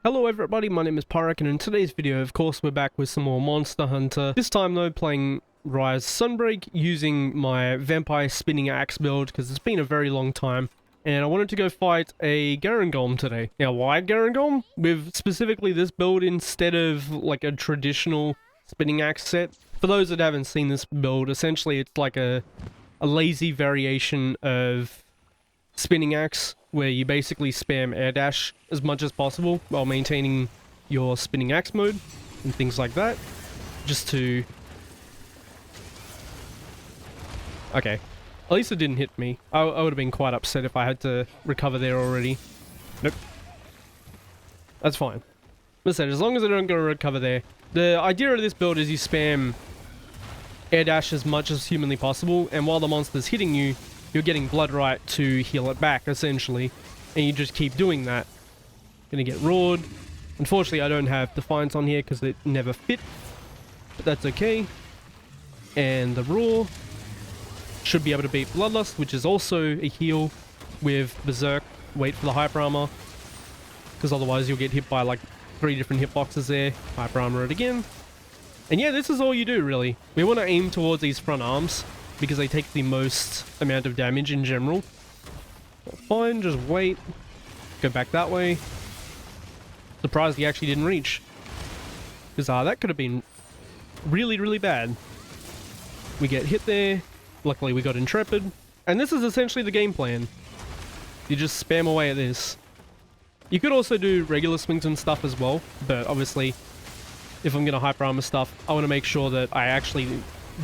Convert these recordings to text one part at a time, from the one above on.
Hello everybody, my name is Pyrac, and in today's video, of course, we're back with some more Monster Hunter. This time though, playing Rise Sunbreak, using my Vampire Spinning Axe build, because it's been a very long time. And I wanted to go fight a Garangolm today. Now, why Garangolm? With specifically this build instead of like a traditional Spinning Axe set. For those that haven't seen this build, essentially it's like a lazy variation of Spinning Axe, where you basically spam air dash as much as possible while maintaining your spinning axe mode and things like that. Just to... Okay. At least it didn't hit me. I would have been quite upset if I had to recover there already. Nope. That's fine. Listen, as long as I don't go to recover there. The idea of this build is you spam air dash as much as humanly possible, and while the monster's hitting you, you're getting blood right to heal it back, essentially. And you just keep doing that. Gonna get roared. Unfortunately, I don't have Defiance on here because it never fit. But that's okay. And the Roar should be able to beat Bloodlust, which is also a heal with Berserk. Wait for the Hyper Armor, because otherwise you'll get hit by like 3 different hitboxes there. Hyper Armor it again. And yeah, this is all you do, really. We want to aim towards these front arms, because they take the most amount of damage in general. Fine, just wait. Go back that way. Surprised he actually didn't reach. Because that could have been really, really bad. We get hit there. Luckily we got Intrepid. And this is essentially the game plan. You just spam away at this. You could also do regular swings and stuff as well. But obviously, if I'm going to hyper armor stuff, I want to make sure that I actually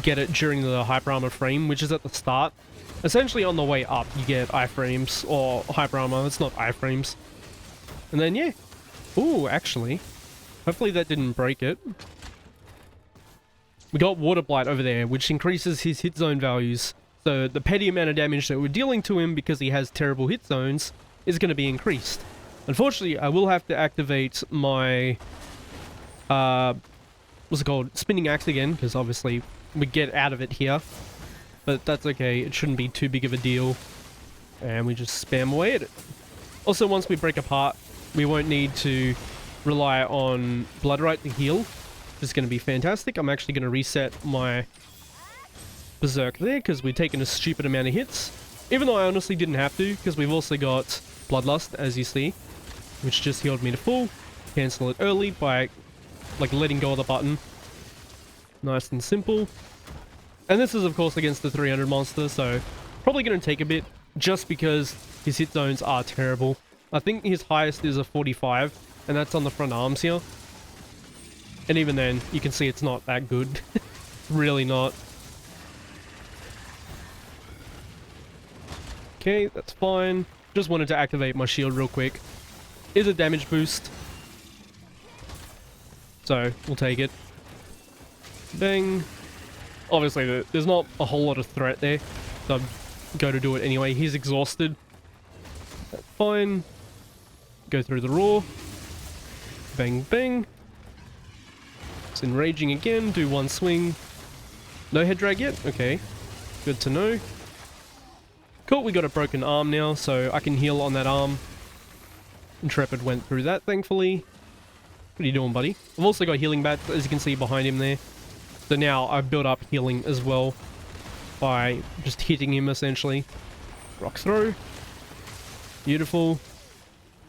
get it during the hyper armor frame, which is at the start. Essentially on the way up you get iframes or hyper armor. It's not iframes. And then yeah. Ooh, actually, hopefully that didn't break it. We got Water Blight over there, which increases his hit zone values. So the petty amount of damage that we're dealing to him because he has terrible hit zones is going to be increased. Unfortunately, I will have to activate my what's it called? Spinning Axe again, because obviously we get out of it here, but that's okay. It shouldn't be too big of a deal, and we just spam away at it. Also, once we break apart, we won't need to rely on Bloodright to heal, which is going to be fantastic. I'm actually going to reset my Berserk there, because we've taken a stupid amount of hits, even though I honestly didn't have to, because we've also got Bloodlust, as you see, which just healed me to full. Cancel it early by like letting go of the button. Nice and simple. And this is of course against the 300 monster, so probably going to take a bit, just because his hit zones are terrible. I think his highest is a 45, and that's on the front arms here. And even then, you can see it's not that good. Really not. Okay, that's fine. Just wanted to activate my shield real quick. Is a damage boost, so we'll take it. Bang. Obviously, there's not a whole lot of threat there, so I'm going to do it anyway. He's exhausted. That's fine. Go through the Roar. Bang, bang. It's enraging again. Do one swing. No head drag yet? Okay. Good to know. Cool, we got a broken arm now, so I can heal on that arm. Intrepid went through that, thankfully. What are you doing, buddy? I've also got healing bats, as you can see behind him there. So now I've built up healing as well by just hitting him, essentially. Rock throw. Beautiful.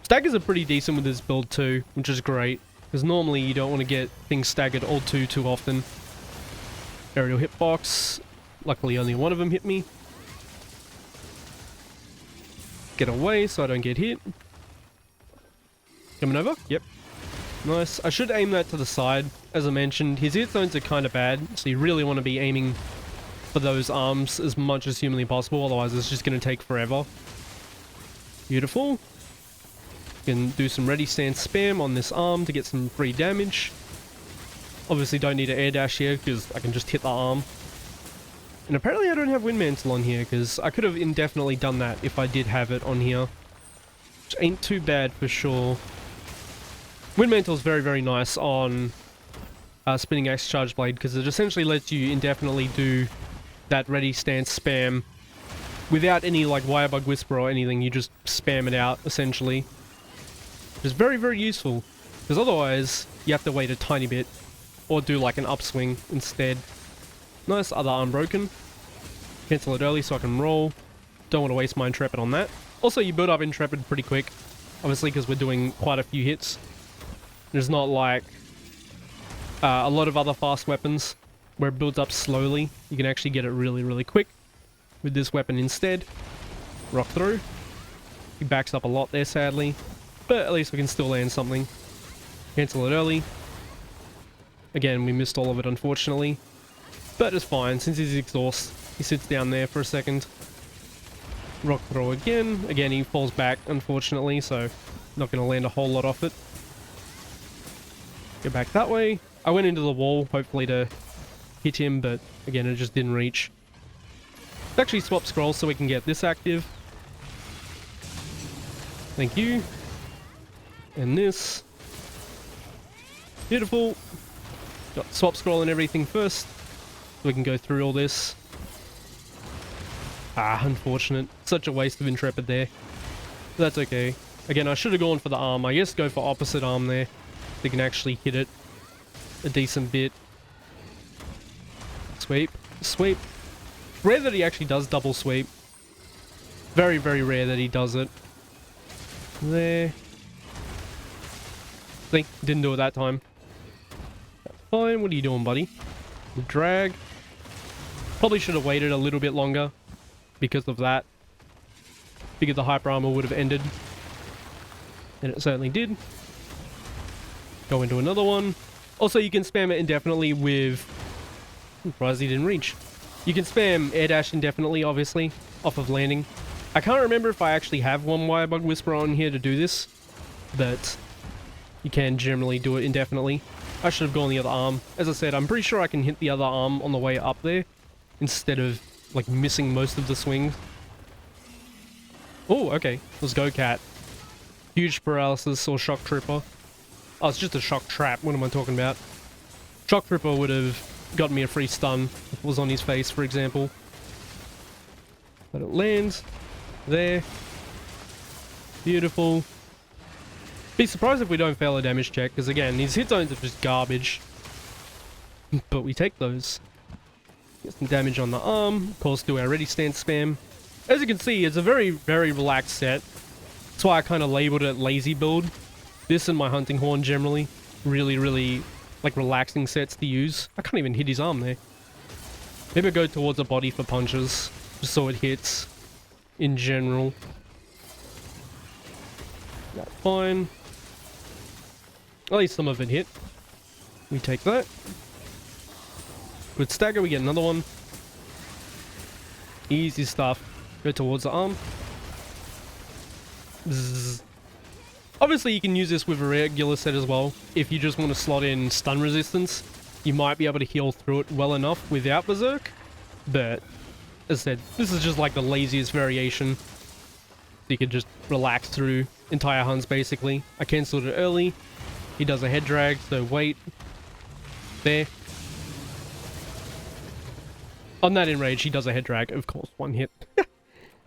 Staggers are pretty decent with this build too, which is great, because normally you don't want to get things staggered all too often. Aerial hitbox. Luckily only one of them hit me. Get away so I don't get hit. Coming over? Yep. Nice. I should aim that to the side. As I mentioned, his hit zones are kind of bad, so you really want to be aiming for those arms as much as humanly possible, otherwise it's just going to take forever. Beautiful. You can do some ready stance spam on this arm to get some free damage. Obviously don't need an air dash here, because I can just hit the arm. And apparently I don't have Wind Mantle on here, because I could have indefinitely done that if I did have it on here. Which ain't too bad for sure. Wind Mantle is very, very nice on Spinning Axe Charge Blade, because it essentially lets you indefinitely do that ready stance spam without any like Wirebug Whisper or anything. You just spam it out, essentially. Which is very, very useful. Because otherwise, you have to wait a tiny bit. Or do like an upswing instead. Nice, other arm broken. Cancel it early so I can roll. Don't want to waste my Intrepid on that. Also, you build up Intrepid pretty quick. Obviously, because we're doing quite a few hits. There's not like a lot of other fast weapons where it builds up slowly. You can actually get it really, really quick. With this weapon instead. Rock through. He backs up a lot there, sadly. But at least we can still land something. Cancel it early. Again, we missed all of it, unfortunately. But it's fine, since he's exhaust. He sits down there for a second. Rock throw again. Again, he falls back, unfortunately, so not going to land a whole lot off it. Go back that way. I went into the wall, hopefully to hit him, but again, it just didn't reach. Let's actually swap scrolls so we can get this active. Thank you. And this. Beautiful. Got swap scroll and everything first. So we can go through all this. Ah, unfortunate. Such a waste of Intrepid there. But that's okay. Again, I should have gone for the arm. I guess go for opposite arm there. They can actually hit it a decent bit. Sweep. Sweep. Rare that he actually does double sweep. Very, very rare that he does it. There. Think. Didn't do it that time. Fine. What are you doing, buddy? Drag. Probably should have waited a little bit longer because of that. Figured the hyper armor would have ended. And it certainly did. Go into another one. Also, you can spam it indefinitely with... I'm surprised he didn't reach. You can spam air dash indefinitely, obviously, off of landing. I can't remember if I actually have one Wirebug Whisperer on here to do this, but you can generally do it indefinitely. I should have gone the other arm. As I said, I'm pretty sure I can hit the other arm on the way up there, instead of, like, missing most of the swings. Oh, okay. Let's go, cat. Huge paralysis or shock trooper. Oh, it's just a shock trap. What am I talking about? Shock trooper would have gotten me a free stun if it was on his face, for example. Let it land. There. Beautiful. Be surprised if we don't fail a damage check, because again, these hit zones are just garbage. But we take those. Get some damage on the arm. Of course, do our ready stance spam. As you can see, it's a very, very relaxed set. That's why I kind of labeled it lazy build. This and my hunting horn generally. Really, really, like, relaxing sets to use. I can't even hit his arm there. Maybe I go towards the body for punches, just so it hits in general. That's fine. At least some of it hit. We take that. Good stagger, we get another one. Easy stuff. Go towards the arm. Bzzz. Obviously, you can use this with a regular set as well. If you just want to slot in stun resistance, you might be able to heal through it well enough without Berserk. But, as I said, this is just like the laziest variation. You can just relax through entire Huns, basically. I cancelled it early. He does a head drag, so wait. There. On that enrage, he does a head drag, of course, one hit.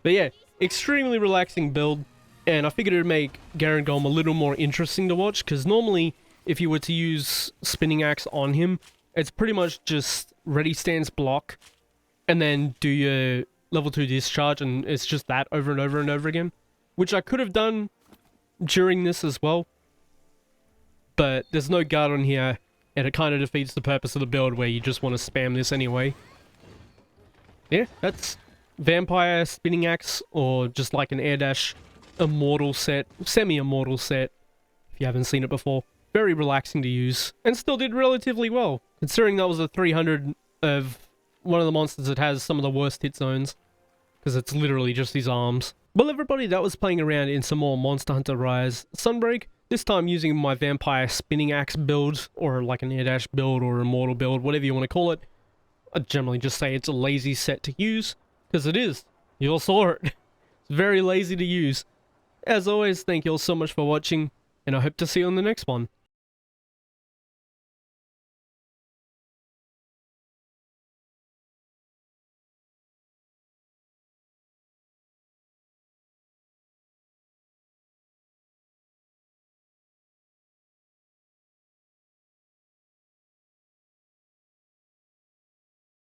But yeah, extremely relaxing build. And I figured it would make Garangolm a little more interesting to watch, because normally, if you were to use Spinning Axe on him, it's pretty much just ready stance block, and then do your level 2 discharge, and it's just that over and over and over again. Which I could have done during this as well, but there's no guard on here, and it kind of defeats the purpose of the build where you just want to spam this anyway. Yeah, that's Vampire Spinning Axe, or just like an air dash immortal set, semi-immortal set, if you haven't seen it before. Very relaxing to use, and still did relatively well, considering that was a 300 of one of the monsters that has some of the worst hit zones, because it's literally just his arms. Well, everybody, that was playing around in some more Monster Hunter Rise Sunbreak, this time using my Vampire Spinning Axe build, or like an air dash build, or immortal build, whatever you want to call it. I generally just say it's a lazy set to use, because it is. You all saw it. It's very lazy to use. As always, thank you all so much for watching, and I hope to see you on the next one.